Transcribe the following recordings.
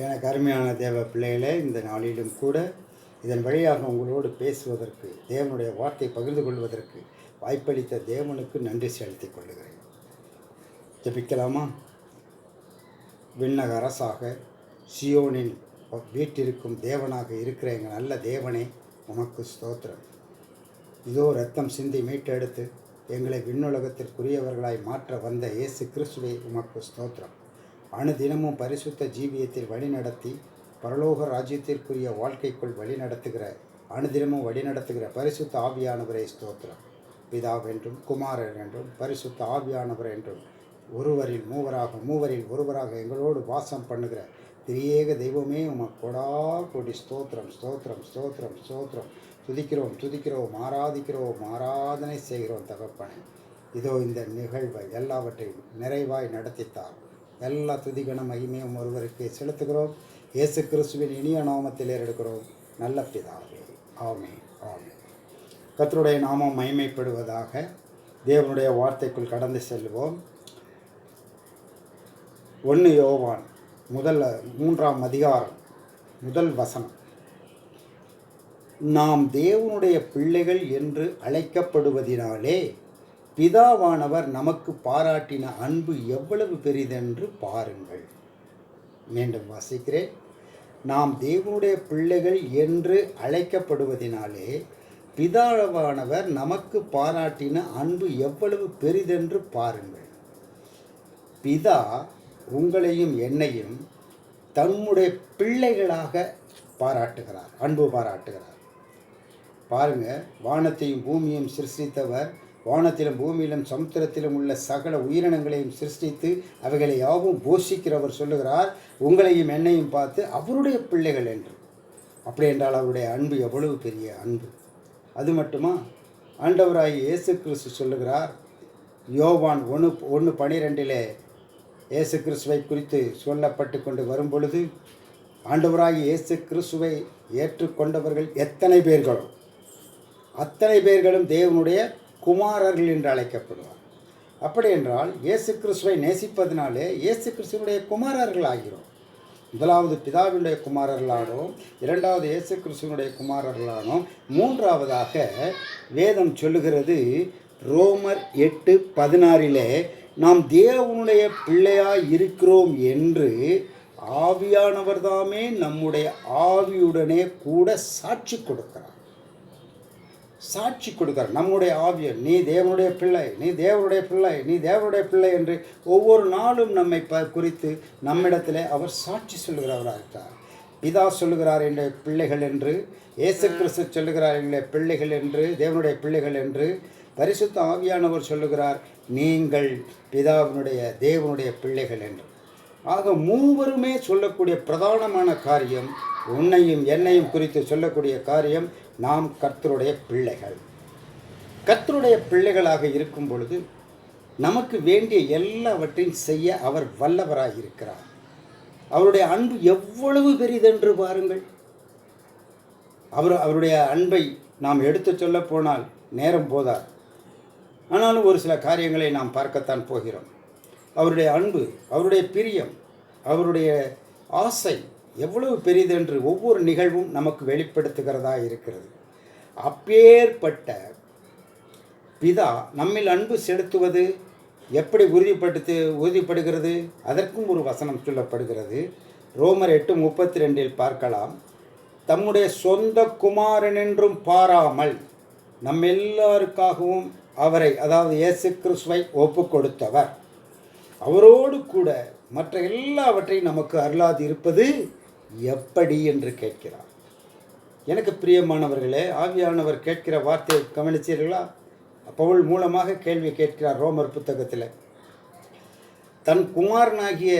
எனக்கு அருமையான தேவ பிள்ளைகளே, இந்த நாளிலும் கூட இதன் வழியாக உங்களோடு பேசுவதற்கு, தேவனுடைய வார்த்தை பகிர்ந்து கொள்வதற்கு வாய்ப்பளித்த தேவனுக்கு நன்றி செலுத்திக் கொள்கிறேன். ஜெபிக்கலாமா? விண்ணக அரசாக சியோனில் வீட்டிற்கும் தேவனாக இருக்கிற எங்கள் நல்ல தேவனே, உமக்கு ஸ்தோத்திரம். இதோ இரத்தம் சிந்தி மீட்டெடுத்து எங்களை விண்ணுலகத்திற்குரியவர்களாய் மாற்ற வந்த இயேசு கிறிஸ்துவே, உமக்கு ஸ்தோத்திரம். அணுதினமும் பரிசுத்த ஜீவியத்தில் வழிநடத்தி பரலோக ராஜ்யத்திற்குரிய வாழ்க்கைக்குள் வழிநடத்துகிற, அணுதினமும் வழிநடத்துகிற பரிசுத்த ஆவியானவரை ஸ்தோத்திரம். பிதாவென்றும் குமாரர் என்றும் பரிசுத்த ஆவியானவர் என்றும் ஒருவரில் மூவரில் ஒருவராக எங்களோடு வாசம் பண்ணுகிற திரியேக தெய்வமே, உமக்கு கொடா கொடி ஸ்தோத்திரம் ஸ்தோத்திரம் ஸ்தோத்திரம் ஸ்தோத்திரம். துதிக்கிறோம் ஆராதனை செய்கிறோம் தகப்பனே. இதோ இந்த நிகழ்வை எல்லாவற்றையும் நிறைவாய் நடத்தித்தார். எல்லா துதிகன மகிமையும் ஒருவருக்கு செலுத்துகிறோம். இயேசு கிறிஸ்துவின் இனிய நாமத்தில் ஏறெடுக்கிறோம் நல்ல பிதாவே. ஆமென் ஆமென். கர்த்தருடைய நாமம் மகிமைப்படுவதாக. தேவனுடைய வார்த்தைக்குள் கடந்து செல்வோம். 1 யோவான் 3ஆம் அதிகாரம் 1 வசனம். நாம் தேவனுடைய பிள்ளைகள் என்று அழைக்கப்படுவதினாலே பிதாவானவர் நமக்கு பாராட்டின அன்பு எவ்வளவு பெரிதென்று பாருங்கள். மீண்டும் வாசிக்கிறேன். நாம் தேவனுடைய பிள்ளைகள் என்று அழைக்கப்படுவதினாலே பிதாவானவர் நமக்கு பாராட்டின அன்பு எவ்வளவு பெரிதென்று பாருங்கள். பிதா உங்களையும் என்னையும் தம்முடைய பிள்ளைகளாக பாராட்டுகிறார், அன்பு பாராட்டுகிறார். பாருங்க, வானத்தையும் பூமியையும் சிருஷ்டித்தவர், வானத்திலும் பூமியிலும் சமுத்திரத்திலும் உள்ள சகல உயிரினங்களையும் சிருஷ்டித்து அவைகளை யாவும் போஷிக்கிறவர் சொல்லுகிறார், உங்களையும் என்னையும் பார்த்து அவருடைய பிள்ளைகள் என்று. அப்படி என்றால் அவருடைய அன்பு எவ்வளவு பெரிய அன்பு! அது மட்டுமா, ஆண்டவராகிய இயேசு கிறிஸ்து சொல்லுகிறார், யோவான் 1:12 இயேசு கிறிஸ்துவை குறித்து சொல்லப்பட்டு கொண்டு வரும் பொழுது, ஆண்டவராகிய இயேசு கிறிஸ்துவை ஏற்றுக்கொண்டவர்கள் எத்தனை பேர்களோ அத்தனை பேர்களும் தேவனுடைய குமாரர்கள் என்று அழைக்கப்படுவார். அப்படி என்றால் இயேசு கிறிஸ்துவை நேசிப்பதனாலே இயேசு கிறிஸ்துவனுடைய குமாரர்கள் ஆகிறோம். முதலாவது பிதாவினுடைய குமாரர்களானோம், இரண்டாவது இயேசு கிறிஸ்துவனுடைய குமாரர்களானோம், மூன்றாவதாக வேதம் சொல்லுகிறது ரோமர் 8:16 நாம் தேவனுடைய பிள்ளையாய் இருக்கிறோம் என்று ஆவியானவர் தாமே நம்முடைய ஆவியுடனே கூட சாட்சி கொடுக்கிறார். நம்முடைய ஆவியன், நீ தேவனுடைய பிள்ளை, நீ தேவனுடைய பிள்ளை, நீ தேவனுடைய பிள்ளை என்று ஒவ்வொரு நாளும் நம்மை குறித்து நம்மிடத்தில் அவர் சாட்சி சொல்லுகிறவராக இருக்கிறார். பிதா சொல்லுகிறார் என்ற பிள்ளைகள் என்று, இயேசு கிறிஸ்து சொல்லுகிறார் எங்களுடைய பிள்ளைகள் என்று, தேவனுடைய பிள்ளைகள் என்று. பரிசுத்த ஆவியானவர் சொல்லுகிறார், நீங்கள் பிதாவினுடைய தேவனுடைய பிள்ளைகள் என்று. ஆக மூவருமே சொல்லக்கூடிய பிரதானமான காரியம், உன்னையும் என்னையும் குறித்து சொல்லக்கூடிய காரியம், நாம் கர்த்தருடைய பிள்ளைகள். கர்த்தருடைய பிள்ளைகளாக இருக்கும் பொழுது நமக்கு வேண்டிய எல்லாவற்றையும் செய்ய அவர் வல்லவராக இருக்கிறார். அவருடைய அன்பு எவ்வளவு பெரிதென்று பாருங்கள். அவருடைய அன்பை நாம் எடுத்து சொல்ல போனால் நேரம் போதார். ஆனாலும் ஒரு சில காரியங்களை நாம் பார்க்கத்தான் போகிறோம். அவருடைய அன்பு, அவருடைய பிரியம், அவருடைய ஆசை எவ்வளவு பெரிதென்று ஒவ்வொரு நிகழ்வும் நமக்கு வெளிப்படுத்துகிறதா இருக்கிறது. அப்பேற்பட்ட பிதா நம்மில் அன்பு செலுத்துவது எப்படி உறுதிப்படுகிறது? அதற்கும் ஒரு வசனம் சொல்லப்படுகிறது. ரோமர் 8:32 பார்க்கலாம். தம்முடைய சொந்த குமாரன் என்றும் பாராமல் நம் எல்லாருக்காகவும் அவரை, அதாவது இயேசு கிறிஸ்துவை ஒப்பு கொடுத்தவர், அவரோடு கூட மற்ற எல்லாவற்றையும் நமக்கு அருளாது இருப்பது எப்படி என்று கேட்கிறார். எனக்கு பிரியமானவர்களே, ஆவியானவர் கேட்கிற வார்த்தையை கவனித்தீர்களா? பவுல் மூலமாக கேள்வி கேட்கிறார். ரோமர் புத்தகத்தில் தன் குமாரனாகிய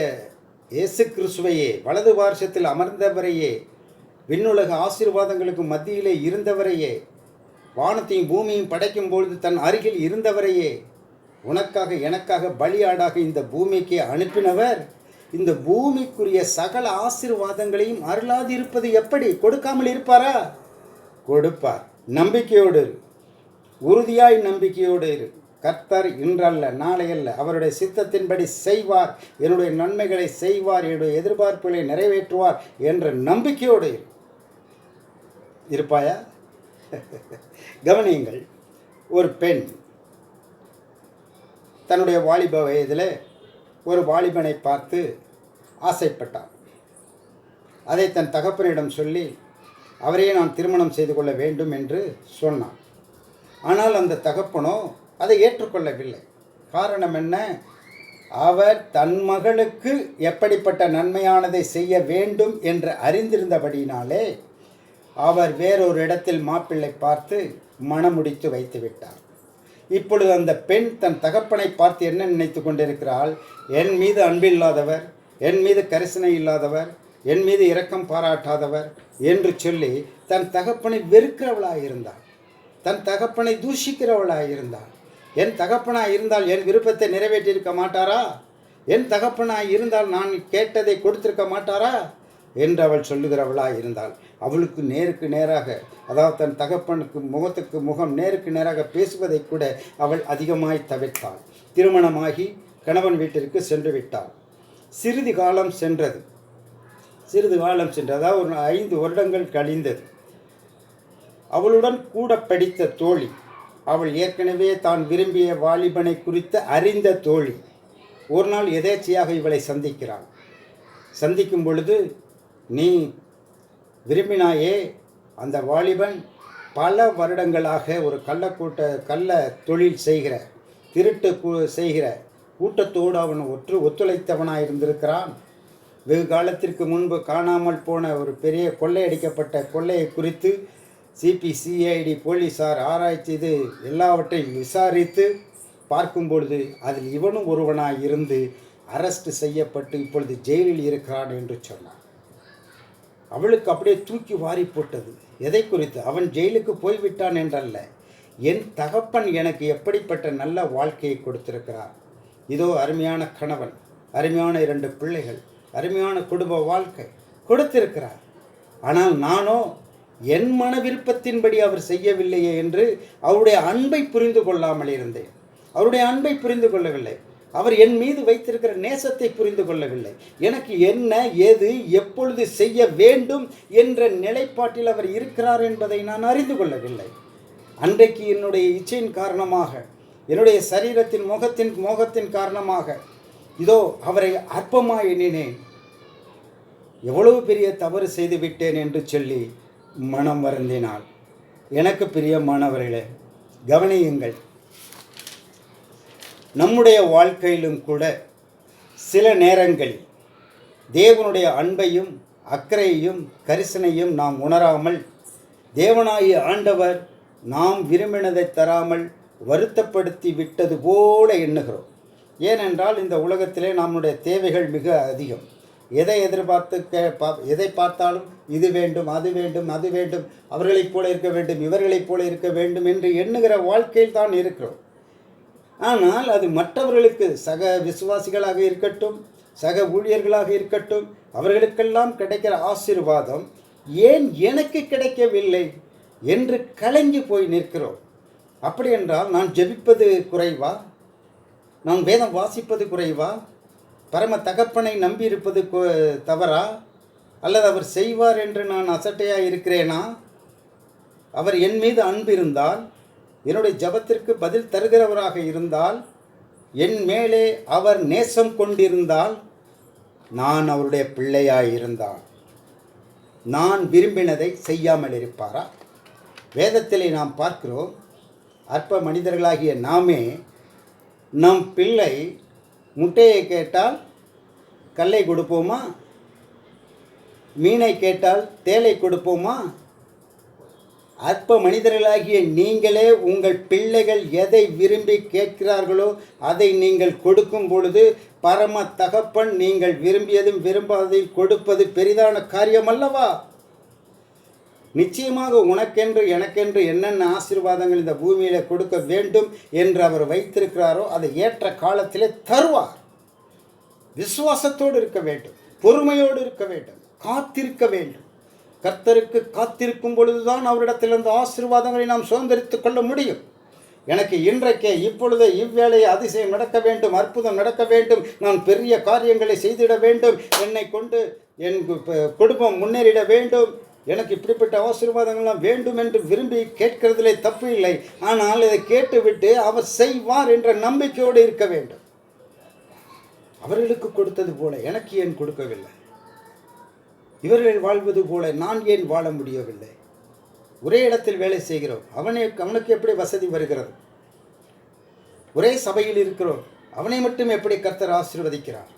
இயேசு கிறிஸ்துவையே, வலது பார்சத்தில் அமர்ந்தவரையே, விண்ணுலக ஆசீர்வாதங்களுக்கு மத்தியிலே இருந்தவரையே, வானத்தையும் பூமியும் படைக்கும் பொழுது தன் அருகில் இருந்தவரையே, உனக்காக எனக்காக பலியாடாக இந்த பூமிக்கு அனுப்பினவர், இந்த பூமிக்குரிய சகல ஆசீர்வாதங்களையும் அருளாது இருப்பது எப்படி? கொடுக்காமல் இருப்பாரா? கொடுப்பார். நம்பிக்கையோடு இரு, உறுதியாய் நம்பிக்கையோடு இரு. கர்த்தர் இன்றல்ல நாளையல்ல அவருடைய சித்தத்தின்படி செய்வார், என்னுடைய நன்மைகளை செய்வார், என்னுடைய எதிர்பார்ப்புகளை நிறைவேற்றுவார் என்ற நம்பிக்கையோடு இருப்பாயா? கவனியுங்கள், ஒரு பெண் தன்னுடைய வாலிப வயதில் ஒரு வாலிபனை பார்த்து ஆசைப்பட்டார். அதை தன் தகப்பனிடம் சொல்லி அவரையே நான் திருமணம் செய்து கொள்ள வேண்டும் என்று சொன்னான். ஆனால் அந்த தகப்பனோ அதை ஏற்றுக்கொள்ளவில்லை. காரணம் என்ன? அவர் தன் மகளுக்கு எப்படிப்பட்ட நன்மையானதை செய்ய வேண்டும் என்று அறிந்திருந்தபடியினாலே அவர் வேறொரு இடத்தில் மாப்பிள்ளை பார்த்து மணமுடித்து வைத்து விட்டார். இப்பொழுது அந்த பெண் தன் தகப்பனை பார்த்து என்ன நினைத்து கொண்டிருக்கிறாள்? என் மீது அன்பில்லாதவர், என் மீது கரிசனை இல்லாதவர், என் மீது இரக்கம் பாராட்டாதவர் என்று சொல்லி தன் தகப்பனை வெறுக்கிறவளாக இருந்தாள், தன் தகப்பனை தூஷிக்கிறவளாக இருந்தாள். என் தகப்பனாக இருந்தால் என் விருப்பத்தை நிறைவேற்றியிருக்க மாட்டாரா? என் தகப்பனாக இருந்தால் நான் கேட்டதை கொடுத்திருக்க மாட்டாரா என்று அவள் சொல்லுகிறவளாக இருந்தாள். அவளுக்கு நேருக்கு நேராக, அதாவது தன் தகப்பனுக்கு முகத்துக்கு முகம் நேருக்கு நேராக பேசுவதை கூட அவள் அதிகமாய் தவிர்த்தாள். திருமணமாகி கணவன் வீட்டிற்கு சென்று விட்டாள். சிறிது காலம் சென்றது, அதாவது ஒரு 5 வருடங்கள் கழிந்தது. அவளுடன் கூட படித்த தோழி, அவள் ஏற்கனவே தான் விரும்பிய வாலிபனை குறித்து அறிந்த தோழி, ஒரு நாள் எதேச்சையாக இவளை சந்திக்கிறாள். சந்திக்கும் பொழுது, நீ விரும்பினாயே அந்த வாலிபன் பல வருடங்களாக ஒரு கள்ள தொழில் செய்கிற, திருட்டு செய்கிற கூட்டத்தோடு அவன் ஒத்துழைத்தவனாக இருந்திருக்கிறான். வெகு காலத்திற்கு முன்பு காணாமல் போன ஒரு பெரிய கொள்ளையடிக்கப்பட்ட கொள்ளையை குறித்து சிபிசிஐடி போலீஸார் ஆராய்ச்சி செய்து எல்லாவற்றையும் விசாரித்து பார்க்கும் பொழுது அதில் இவனும் ஒருவனாக இருந்து அரெஸ்ட் செய்யப்பட்டு இப்பொழுது ஜெயிலில் இருக்கிறான் என்று சொன்னான். அவளுக்கு அப்படியே தூக்கி வாரி போட்டது. எதை குறித்து? அவன் ஜெயிலுக்கு போய்விட்டான் என்றல்ல, என் தகப்பன் எனக்கு எப்படிப்பட்ட நல்ல வாழ்க்கையை கொடுத்திருக்கிறார். இதோ அருமையான கணவன், அருமையான 2 பிள்ளைகள், அருமையான குடும்ப வாழ்க்கை கொடுத்திருக்கிறார். ஆனால் நானோ என் மன விருப்பத்தின்படி அவர் செய்யவில்லையே என்று அவருடைய அன்பை புரிந்து கொள்ளாமல் இருந்தேன். அவருடைய அன்பை புரிந்து கொள்ளவில்லை. அவர் என் மீது வைத்திருக்கிற நேசத்தை புரிந்து கொள்ளவில்லை. எனக்கு என்ன, ஏது, எப்பொழுது செய்ய வேண்டும் என்ற நிலைப்பாட்டில் அவர் இருக்கிறார் என்பதை நான் அறிந்து கொள்ளவில்லை. அன்றைக்கு என்னுடைய இச்சையின் காரணமாக, என்னுடைய சரீரத்தின் மோகத்தின் காரணமாக இதோ அவரை அற்பமாக எண்ணினேன். எவ்வளவு பெரிய தவறு செய்து விட்டேன் என்று சொல்லி மனம் வருந்தினாள். எனக்கு பிரியமானவர்களே, கவனியுங்கள், நம்முடைய வாழ்க்கையிலும் கூட சில நேரங்களில் தேவனுடைய அன்பையும் அக்கறையையும் கரிசனையும் நாம் உணராமல், தேவனாகிய ஆண்டவர் நாம் விரும்பினதை தராமல் வருத்தப்படுத்தி விட்டது போல எண்ணுகிறோம். ஏனென்றால் இந்த உலகத்திலே நம்முடைய தேவைகள் மிக அதிகம். எதை எதை பார்த்தாலும் இது வேண்டும், அது வேண்டும், அது வேண்டும், அவர்களைப் போல இருக்க வேண்டும், இவர்களைப் போல இருக்க வேண்டும் என்று எண்ணுகிற வாழ்க்கையில் தான் இருக்கிறோம். ஆனால் அது மற்றவர்களுக்கு, சக விசுவாசிகளாக இருக்கட்டும், சக ஊழியர்களாக இருக்கட்டும், அவர்களுக்கெல்லாம் கிடைக்கிற ஆசீர்வாதம் ஏன் எனக்கு கிடைக்கவில்லை என்று கலங்கி போய் நிற்கிறோம். அப்படி என்றால் நான் ஜெபிப்பது குறைவா? நான் வேதம் வாசிப்பது குறைவா? பரம தகப்பனை நம்பியிருப்பது தவறா? அல்லது அவர் செய்வார் என்று நான் அசட்டையாக இருக்கிறேனா? அவர் என் மீது அன்பு இருந்தால், என்னுடைய ஜபத்திற்கு பதில் தருகிறவராக இருந்தால், என் மேலே அவர் நேசம் கொண்டிருந்தால், நான் அவருடைய பிள்ளையாய் இருந்தால், நான் விரும்பினதை செய்யாமல் இருப்பாரா? வேதத்திலே நாம் பார்க்கிறோம், அற்ப மனிதர்களாகிய நாமே நம் பிள்ளை முட்டையை கேட்டால் கல்லை கொடுப்போமா? மீனை கேட்டால் தேலை கொடுப்போமா? அற்ப மனிதர்களாகிய நீங்களே உங்கள் பிள்ளைகள் எதை விரும்பி கேட்கிறார்களோ அதை நீங்கள் கொடுக்கும் பொழுது பரம தகப்பன் நீங்கள் விரும்பியதும் விரும்பாததையும் கொடுப்பது பெரிதான காரியம் அல்லவா? நிச்சயமாக உனக்கென்று எனக்கென்று என்னென்ன ஆசீர்வாதங்கள் இந்த பூமியில் கொடுக்க வேண்டும் என்று அவர் வைத்திருக்கிறாரோ அதை ஏற்ற காலத்திலே தருவார். விசுவாசத்தோடு இருக்க வேண்டும், பொறுமையோடு இருக்க வேண்டும், காத்திருக்க வேண்டும். கர்த்தருக்கு காத்திருக்கும் பொழுதுதான் அவரிடத்திலிருந்து ஆசீர்வாதங்களை நாம் சுதந்திரித்துக் கொள்ள முடியும். எனக்கு இன்றைக்கே இப்பொழுதே இவ்வேளையை அதிசயம் நடக்க வேண்டும், அற்புதம் நடக்க வேண்டும், நான் பெரிய காரியங்களை செய்திட வேண்டும், என்னை கொண்டு என் குடும்பம் முன்னேறிட வேண்டும், எனக்கு இப்படிப்பட்ட ஆசீர்வாதங்கள்லாம் வேண்டும் என்று விரும்பி கேட்கிறதிலே தப்பு இல்லை. ஆனால் இதை கேட்டுவிட்டு அவர் செய்வார் என்ற நம்பிக்கையோடு இருக்க வேண்டும். அவர்களுக்கு கொடுத்தது போல எனக்கு ஏன் கொடுக்கவில்லை? இவர்கள் வாழ்வது போல நான் ஏன் வாழ முடியவில்லை? ஒரே இடத்தில் வேலை செய்கிறோம், அவனுக்கு எப்படி வசதி வருகிறது? ஒரே சபையில் இருக்கிறோம், அவனை மட்டும் எப்படி கர்த்தர் ஆசீர்வதிக்கிறார்?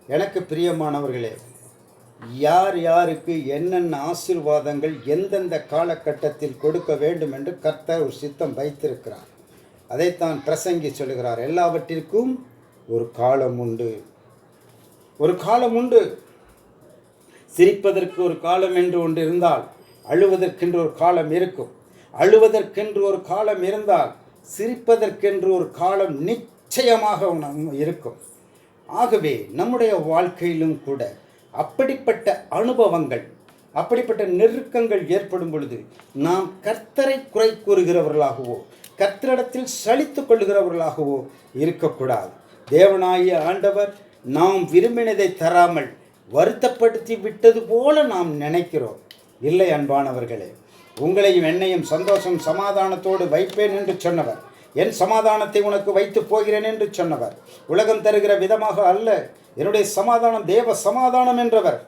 எனக்கு பிரியமானவர்களே, யார் யாருக்கு என்னென்ன ஆசீர்வாதங்கள் எந்தெந்த காலகட்டத்தில் கொடுக்க வேண்டும் என்று கர்த்தர் ஒரு சித்தம் வைத்திருக்கிறார். அதைத்தான் பிரசங்கி சொல்லுகிறார், எல்லாவற்றிற்கும் ஒரு காலம் உண்டு. ஒரு காலம் உண்டு. சிரிப்பதற்கு ஒரு காலம் என்று ஒன்று இருந்தால் அழுவதற்கென்று ஒரு காலம் இருக்கும். அழுவதற்கென்று ஒரு காலம் இருந்தால் சிரிப்பதற்கென்று ஒரு காலம் நிச்சயமாக இருக்கும். ஆகவே நம்முடைய வாழ்க்கையிலும் கூட அப்படிப்பட்ட அனுபவங்கள், அப்படிப்பட்ட நெருக்கங்கள் ஏற்படும் பொழுது நாம் கர்த்தரை குறை கூறுகிறவர்களாகவோ கர்த்தரிடத்தில் சலித்து கொள்ளுகிறவர்களாகவோ இருக்கக்கூடாது. தேவனாகிய ஆண்டவர் நாம் விரும்பினதை தராமல் வருத்தப்படுத்தி விட்டது போல நாம் நினைக்கிறோம். இல்லை அன்பானவர்களே, உங்களையும் என்னையும் சந்தோஷம் சமாதானத்தோடு வைப்பேன் என்று சொன்னவர், என் சமாதானத்தை உனக்கு வைத்து போகிறேன் என்று சொன்னவர், உலகம் தருகிற விதமாக அல்ல, என்னுடைய சமாதானம் தேவ சமாதானம் என்றவர்,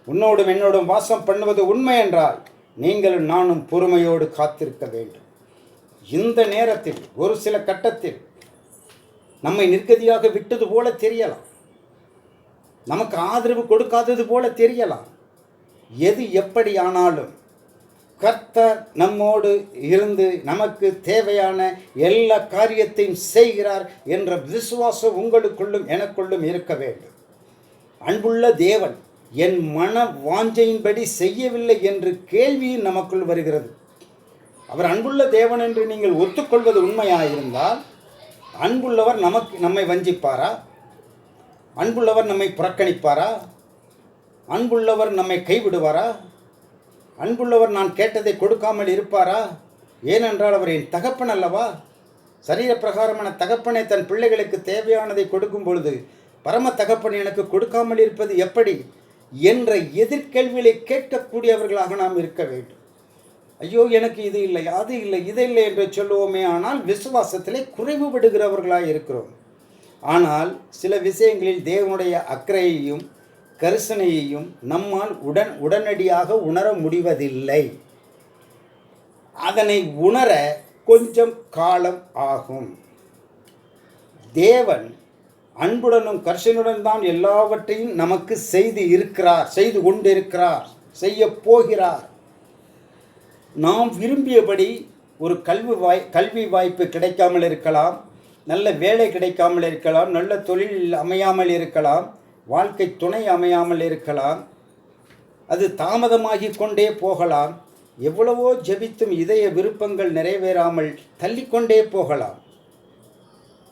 உன்னோடும் என்னோடும் வாசம் பண்ணுவது உண்மை என்றால் நீங்களும் நானும் பொறுமையோடு காத்திருக்க வேண்டும். இந்த நேரத்தில் ஒரு சில கட்டத்தில் நம்மை நிர்கதியாக விட்டது போல தெரியலாம், நமக்கு ஆதரவு கொடுக்காதது போல தெரியலாம். எது எப்படி ஆனாலும் கர்த்தர் நம்மோடு இருந்து நமக்கு தேவையான எல்லா காரியத்தையும் செய்கிறார் என்ற விசுவாசம் உங்களுக்குள்ளும் எனக்குள்ளும் இருக்க வேண்டும். அன்புள்ள தேவன் என் மன வாஞ்சையின்படி செய்யவில்லை என்று கேள்வியும் நமக்குள் வருகிறது. அவர் அன்புள்ள தேவன் என்று நீங்கள் ஒத்துக்கொள்வது உண்மையாயிருந்தால் அன்புள்ளவர் நம்மை வஞ்சிப்பாரா? அன்புள்ளவர் நம்மை புறக்கணிப்பாரா? அன்புள்ளவர் நம்மை கைவிடுவாரா? அன்புள்ளவர் நான் கேட்டதை கொடுக்காமல் இருப்பாரா? ஏனென்றால் அவர் என் தகப்பன் அல்லவா? சரீர பிரகாரமான தகப்பனை தன் பிள்ளைகளுக்கு தேவையானதை கொடுக்கும் பொழுது பரம தகப்பன் எனக்கு கொடுக்காமல் இருப்பது எப்படி என்ற எதிர்கேள்விகளை கேட்கக்கூடியவர்களாக நாம் இருக்க வேண்டும். ஐயோ எனக்கு இது இல்லை, அது இல்லை, இது இல்லை என்று சொல்லுவோமே, ஆனால் விசுவாசத்திலே குறைவுபடுகிறவர்களாக இருக்கிறோம். ஆனால் சில விஷயங்களில் தேவனுடைய அக்கறையையும் கரிசனையையும் நம்மால் உடனடியாக உணர முடிவதில்லை. அதனை உணர கொஞ்சம் காலம் ஆகும். தேவன் அன்புடனும் கரிசனுடன் தான் எல்லாவற்றையும் நமக்கு செய்து கொண்டிருக்கிறார், செய்ய போகிறார். நாம் விரும்பியபடி ஒரு கல்வி வாய்ப்பு கிடைக்காமல் இருக்கலாம், நல்ல வேலை கிடைக்காமல் இருக்கலாம், நல்ல தொழில் அமையாமல் இருக்கலாம், வாழ்க்கை துணை அமையாமல் இருக்கலாம், அது தாமதமாகி கொண்டே போகலாம். எவ்வளவோ ஜெபித்தும் இதய விருப்பங்கள் நிறைவேறாமல் தள்ளிக்கொண்டே போகலாம்.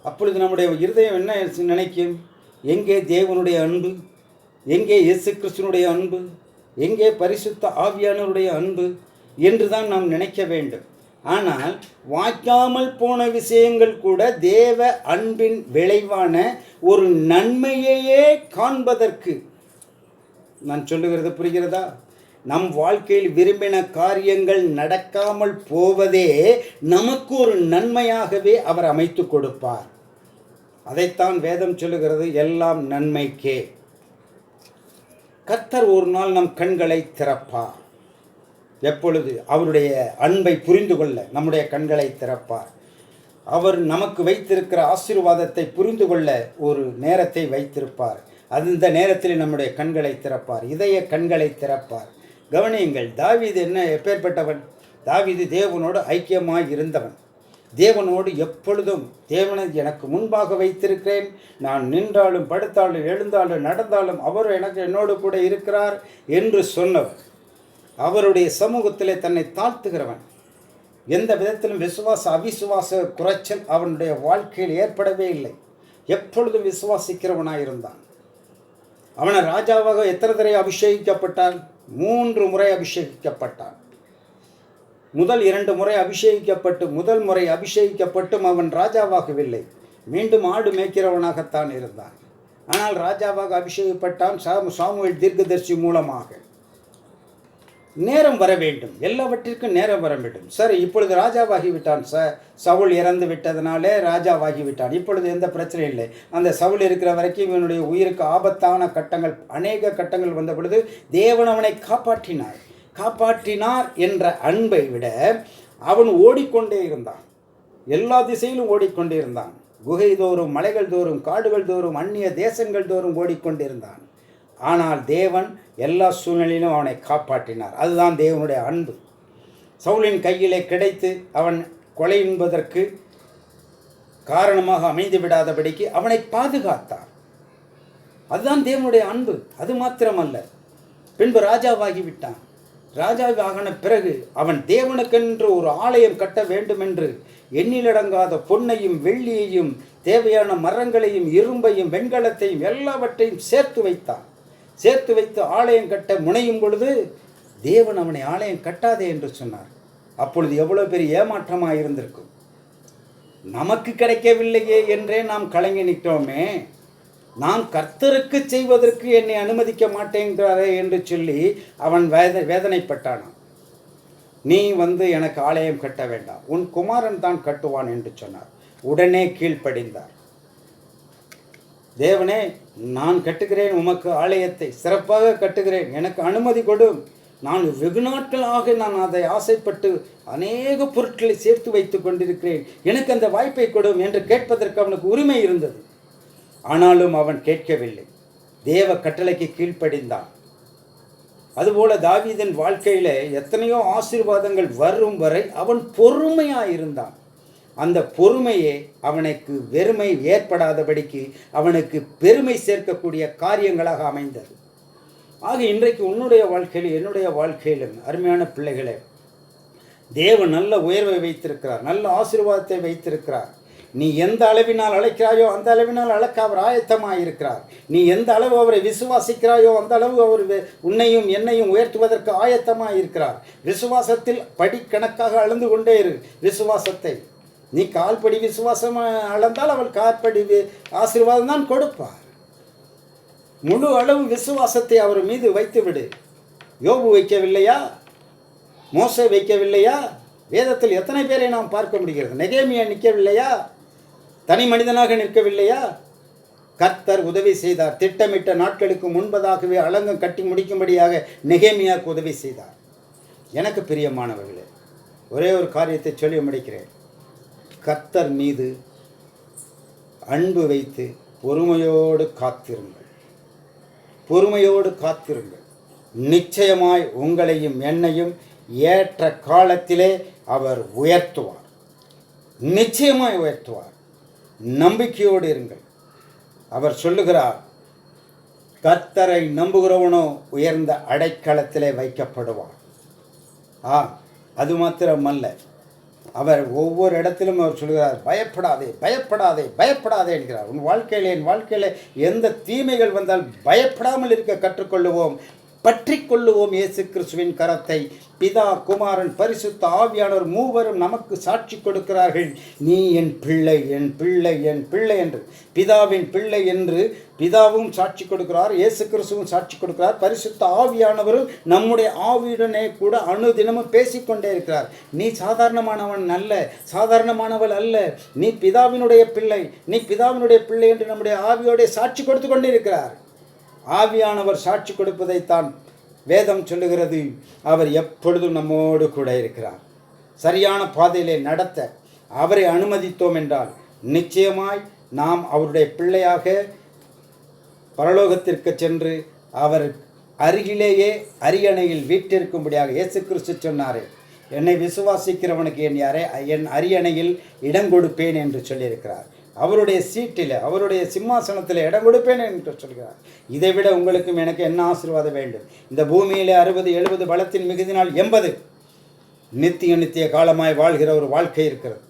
அப்பொழுது நம்முடைய இருதயம் என்ன நினைக்கும்? எங்கே தேவனுடைய அன்பு? எங்கே இயேசு கிறிஸ்துனுடைய அன்பு? எங்கே பரிசுத்த ஆவியானவருடைய அன்பு என்று தான் நாம் நினைக்க வேண்டும். ஆனால் வாய்க்காமல் போன விஷயங்கள் கூட தேவ அன்பின் விளைவான ஒரு நன்மையையே காண்பதற்கு, நான் சொல்லுகிறது புரிகிறதா? நம் வாழ்க்கையில் விரும்பின காரியங்கள் நடக்காமல் போவதே நமக்கு ஒரு நன்மையாகவே அவர் அமைத்து கொடுப்பார். அதைத்தான் வேதம் சொல்லுகிறது, எல்லாம் நன்மைக்கே. கர்த்தர் ஒரு நாள் நம் கண்களை திறப்பார். எப்பொழுது? அவருடைய அன்பை புரிந்து கொள்ள நம்முடைய கண்களை திறப்பார். அவர் நமக்கு வைத்திருக்கிற ஆசீர்வாதத்தை புரிந்து கொள்ள ஒரு நேரத்தை வைத்திருப்பார். அந்த நேரத்தில் நம்முடைய கண்களை திறப்பார், இதய கண்களை திறப்பார். கவனியுங்கள், தாவீது எப்பேற்பட்டவன்? தாவீது தேவனோடு ஐக்கியமாய் இருந்தவன். தேவனோடு எப்பொழுதும் தேவனை எனக்கு முன்பாக வைத்திருக்கிறேன், நான் நின்றாலும் படுத்தாலும் எழுந்தாலும் நடந்தாலும் அவர் என்னோடு கூட இருக்கிறார் என்று சொன்னவர். அவருடைய சமூகத்திலே தன்னை தாழ்த்துகிறவன். எந்த விதத்திலும் அவிசுவாச குறைச்சல் அவனுடைய வாழ்க்கையில் ஏற்படவே இல்லை. எப்பொழுதும் விசுவாசிக்கிறவனாயிருந்தான். அவனை ராஜாவாக எத்தனை தடவை அபிஷேகிக்கப்பட்டான்? 3 முறை அபிஷேகிக்கப்பட்டான். முதல் 2 முறை முதல் முறை அபிஷேகிக்கப்பட்டும் அவன் ராஜாவாகவில்லை. மீண்டும் ஆடு மேய்க்கிறவனாகத்தான் இருந்தான். ஆனால் ராஜாவாக அபிஷேகப்பட்டான் சாமுவேல் தீர்க்கதரிசி மூலமாக. நேரம் வர வேண்டும், எல்லாவற்றிற்கும் நேரம் வர வேண்டும். சரி, இப்பொழுது ராஜாவாகிவிட்டான். சவுல் இறந்து விட்டதனாலே ராஜாவாகிவிட்டான். இப்பொழுது எந்த பிரச்சனையும் இல்லை. அந்த சவுல் இருக்கிற வரைக்கும் இவனுடைய உயிருக்கு ஆபத்தான கட்டங்கள், அநேக கட்டங்கள் வந்த பொழுது தேவன் அவனை காப்பாற்றினார் என்ற அன்பை விட அவன் ஓடிக்கொண்டே இருந்தான். எல்லா திசையிலும் ஓடிக்கொண்டே இருந்தான். குகை தோறும், மலைகள் தோறும், காடுகள் தோறும், அந்நிய தேசங்கள் தோறும் ஓடிக்கொண்டிருந்தான். ஆனால் தேவன் எல்லா சூழ்நிலையிலும் அவனை காப்பாற்றினார். அதுதான் தேவனுடைய அன்பு. சவுலின் கையிலே கிடைத்து அவன் கொலை என்பதற்கு காரணமாக அமைந்து விடாதபடிக்கு அவனை பாதுகாத்தார். அதுதான் தேவனுடைய அன்பு. அது மாத்திரமல்ல, பின்பு ராஜாவாகிவிட்டான். ராஜாவாகின பிறகு அவன் தேவனுக்கென்று ஒரு ஆலயம் கட்ட வேண்டும் என்று எண்ணிலடங்காத பொன்னையும் வெள்ளியையும் தேவையான மரங்களையும் இரும்பையும் வெண்கலத்தையும் எல்லாவற்றையும் சேர்த்து வைத்து ஆலயம் கட்ட முனையும் பொழுது தேவன் அவனை ஆலயம் கட்டாதே என்று சொன்னார். அப்பொழுது எவ்வளோ பெரிய ஏமாற்றமாக இருந்திருக்கும். நமக்கு கிடைக்கவில்லையே என்றே நாம் கலங்கி நிற்கிறோமே, நான் கர்த்தருக்கு செய்வதற்கு என்னை அனுமதிக்க மாட்டேங்கிறாரே என்று சொல்லி அவன் வேதனைப்பட்டானான். நீ எனக்கு ஆலயம் கட்ட வேண்டாம், உன் குமாரன் தான் கட்டுவான் என்று சொன்னார். உடனே கீழ்ப்படிந்தார். தேவனே, நான் கட்டுகிறேன் உமக்கு ஆலயத்தை, சிறப்பாக கட்டுகிறேன், எனக்கு அனுமதி கொடும். நான் வெகு நாட்களாக நான் அதை ஆசைப்பட்டு அநேக பொருட்களை சேர்த்து வைத்து கொண்டிருக்கிறேன், எனக்கு அந்த வாய்ப்பை கொடும் என்று கேட்பதற்கு அவனுக்கு உரிமை இருந்தது. ஆனாலும் அவன் கேட்கவில்லை. தேவ கட்டளைக்கு கீழ்ப்படிந்தான். அதுபோல தாவீதின் வாழ்க்கையில் எத்தனையோ ஆசீர்வாதங்கள் வரும் வரை அவன் பொறுமையாக இருந்தான். அந்த பொறுமையே அவனுக்கு வெறுமை ஏற்படாதபடிக்கு அவனுக்கு பெருமை சேர்க்கக்கூடிய காரியங்களாக அமைந்தது. ஆக இன்றைக்கு உன்னுடைய வாழ்க்கையில், என்னுடைய வாழ்க்கையிலும் அருமையான பிள்ளைகளே, தேவன் நல்ல உயர்வை வைத்திருக்கிறார், நல்ல ஆசீர்வாதத்தை வைத்திருக்கிறார். நீ எந்த அளவினால் அழைக்கிறாயோ அந்த அளவினால் அழைக்க அவர் ஆயத்தமாக இருக்கிறார். நீ எந்த அளவு அவரை விசுவாசிக்கிறாயோ அந்த அளவு அவர் உன்னையும் என்னையும் உயர்த்துவதற்கு ஆயத்தமாக இருக்கிறார். விசுவாசத்தில் படிக்கணக்காக அளந்து கொண்டே இரு. விசுவாசத்தை நீ கால்படி விசுவாசம் அளந்தால் அவள் கால்படி ஆசீர்வாதம் தான் கொடுப்பார். முழு அளவு விசுவாசத்தை அவர் மீது வைத்து விடு. யோபு வைக்கவில்லையா? மோசே வைக்கவில்லையா? வேதத்தில் எத்தனை பேரை நாம் பார்க்க முடிகிறது? நெகேமியா நிற்கவில்லையா? தனி மனிதனாக நிற்கவில்லையா? கர்த்தர் உதவி செய்தார். திட்டமிட்ட நாட்களுக்கு முன்பதாகவே அலங்கம் கட்டி முடிக்கும்படியாக நெகேமியாவுக்கு உதவி செய்தார். எனக்கு பிரியமானவர்களே, ஒரே ஒரு காரியத்தை சொல்லி முடிக்கிறேன். கர்த்தர் மீது அன்பு வைத்து பொறுமையோடு காத்திருங்கள். நிச்சயமாய் உங்களையும் என்னையும் ஏற்ற காலத்திலே அவர் உயர்த்துவார். நிச்சயமாய் உயர்த்துவார். நம்பிக்கையோடு இருங்கள். அவர் சொல்லுகிறார், கர்த்தரை நம்புகிறவனோ உயர்ந்த அடைக்கலத்திலே வைக்கப்படுவார். அது மாத்திரமல்ல, அவர் ஒவ்வொரு இடத்திலும் அவர் சொல்கிறார், பயப்படாதே என்கிறார். என் வாழ்க்கையில் எந்த தீமைகள் வந்தால் பயப்படாமல் இருக்க கற்றுக்கொள்ளுவோம், பற்றி கொள்ளுவோம். இயேசு கிறிஸ்துவின் கரத்தை பிதா, குமாரன், பரிசுத்த ஆவியானவர் மூவரும் நமக்கு சாட்சி கொடுக்கிறார்கள். நீ என் பிள்ளை என்று. பிதாவின் பிள்ளை என்று பிதாவும் சாட்சி கொடுக்கிறார், இயேசு கிறிஸ்துவும் சாட்சி கொடுக்கிறார், பரிசுத்த ஆவியானவரும் நம்முடைய ஆவியுடனே கூட அனுதினமும் பேசிக்கொண்டே இருக்கிறார். நீ சாதாரணமானவள் அல்ல, நீ பிதாவினுடைய பிள்ளை என்று நம்முடைய ஆவியோட சாட்சி கொடுத்து கொண்டே இருக்கிறார். ஆவியானவர் சாட்சி கொடுப்பதைத்தான் வேதம் சொல்லுகிறது. அவர் எப்பொழுதும் நம்மோடு கூட இருக்கிறார். சரியான பாதையிலே நடத்த அவரை அனுமதித்தோம் என்றால் நிச்சயமாய் நாம் அவருடைய பிள்ளையாக பரலோகத்திற்கு சென்று அவர் அருகிலேயே அரியணையில் வீட்டிற்கும்படியாக இயேசு கிறிஸ்து சொன்னாரே, என்னை விசுவாசிக்கிறவனுக்கு என் அரியணையில் இடம் கொடுப்பேன் என்று சொல்லியிருக்கிறார். அவருடைய சீட்டில், அவருடைய சிம்மாசனத்தில் இடம் கொடுப்பேன் என்று சொல்கிறார். இதைவிட உங்களுக்கும் எனக்கு என்ன ஆசீர்வாதம் வேண்டும்? இந்த பூமியிலே 60, 70, பலத்தின் மிகுதினால் 80 நித்திய காலமாய் வாழ்கிற ஒரு வாழ்க்கை இருக்கிறது.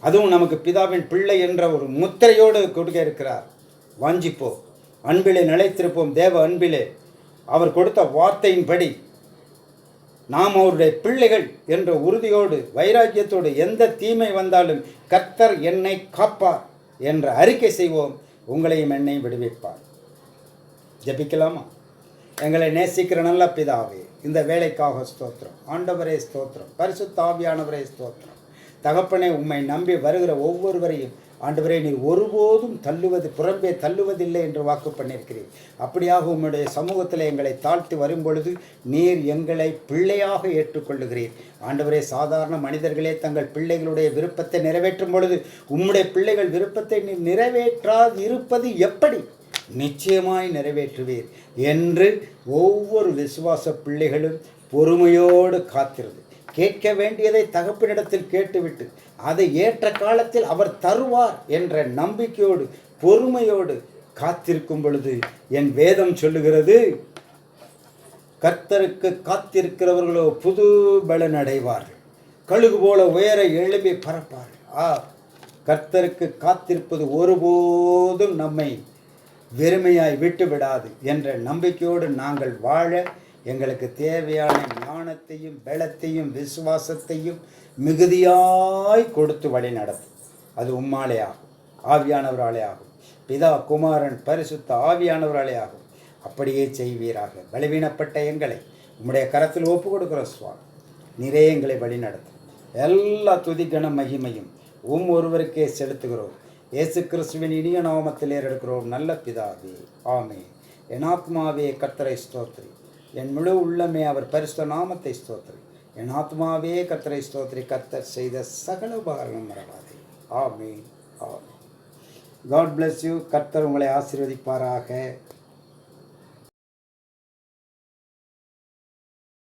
அதுவும் நமக்கு பிதாவின் பிள்ளை என்ற ஒரு முத்திரையோடு கொடுக்க இருக்கிறார். வாஞ்சிப்போ, அன்பிலே நிலைத்திருப்போம். தேவ அன்பிலே அவர் கொடுத்த வார்த்தையின்படி நாம் அவருடைய பிள்ளைகள் என்ற உறுதியோடு வைராக்கியத்தோடு எந்த தீமை வந்தாலும் கர்த்தர் என்னை காப்பார் என்ற அறிக்கை செய்வோம். உங்களையும் என்னையும் விடுவிப்பார். ஜெபிக்கலாமா? எங்களை நேசிக்கிற நல்ல பிதாவே, இந்த வேலைக்காக ஸ்தோத்திரம். ஆண்டவரே ஸ்தோத்திரம். பரிசுத்த ஆவியானவரே ஸ்தோத்திரம். தகப்பனே, உம்மை நம்பி வருகிற ஒவ்வொருவரையும் ஆண்டவரே நீர் ஒருபோதும் புறம்பே தள்ளுவதில்லை என்று வாக்கு பண்ணியிருக்கிறீர். அப்படியாக உம்முடைய சமூகத்தில் எங்களை தாழ்த்தி வரும்பொழுது நீர் எங்களை பிள்ளையாக ஏற்றுக்கொள்ளுகிறீர். ஆண்டவரே, சாதாரண மனிதர்களே தங்கள் பிள்ளைகளுடைய விருப்பத்தை நிறைவேற்றும் பொழுது உம்முடைய பிள்ளைகள் விருப்பத்தை நீர் நிறைவேற்றாது இருப்பது எப்படி? நிச்சயமாய் நிறைவேற்றுவீர் என்று ஒவ்வொரு விசுவாச பிள்ளைகளும் பொறுமையோடு காத்திருந்து கேட்க வேண்டியதை தகப்பனிடத்தில் கேட்டுவிட்டு அதை ஏற்ற காலத்தில் அவர் தருவார் என்ற நம்பிக்கையோடு பொறுமையோடு காத்திருக்கும் பொழுது என் வேதம் சொல்லுகிறது, கர்த்தருக்கு காத்திருக்கிறவர்களோ புது பலன் அடைவார்கள், கழுகு போல உயர எழும்பி பறப்பார்கள். கர்த்தருக்கு காத்திருப்பது ஒருபோதும் நம்மை வெறுமையாய் விட்டு விடாது என்ற நம்பிக்கையோடு நாங்கள் வாழ எங்களுக்கு தேவையான ஞானத்தையும் பலத்தையும் விசுவாசத்தையும் மிகுதியாய் கொடுத்து வழி நடத்தும். அது உம்மாலே ஆகும், ஆவியானவராலே ஆகும், பிதா குமாரன் பரிசுத்த ஆவியானவராலே ஆகும். அப்படியே செய்வீராக. பலவீனப்பட்ட எங்களை உம்முடைய கரத்தில் ஒப்பு கொடுக்குற சுவாமி, நிறைய எங்களை வழி நடத்தும். எல்லா துதிகன மகிமையும் ஒருவருக்கே செலுத்துகிறோம். இயேசு கிறிஸ்துவின் இனிய நாமத்தில் ஏறெடுக்கிறோம் நல்ல பிதாவே, ஆமென். என் ஆத்மாவே கர்த்தரை ஸ்தோத்திரி, என் முழு உள்ளமே அவர் பரிசுத்த நாமத்தை ஸ்தோத்திரி. என் ஆத்மாவே கர்த்தரை ஸ்தோத்திரி, கர்த்தர் செய்த சகல உபகாரங்களும் மறவாதே. ஆமென், ஆமென். God bless you. கர்த்தர் உங்களை ஆசீர்வதிப்பாராக.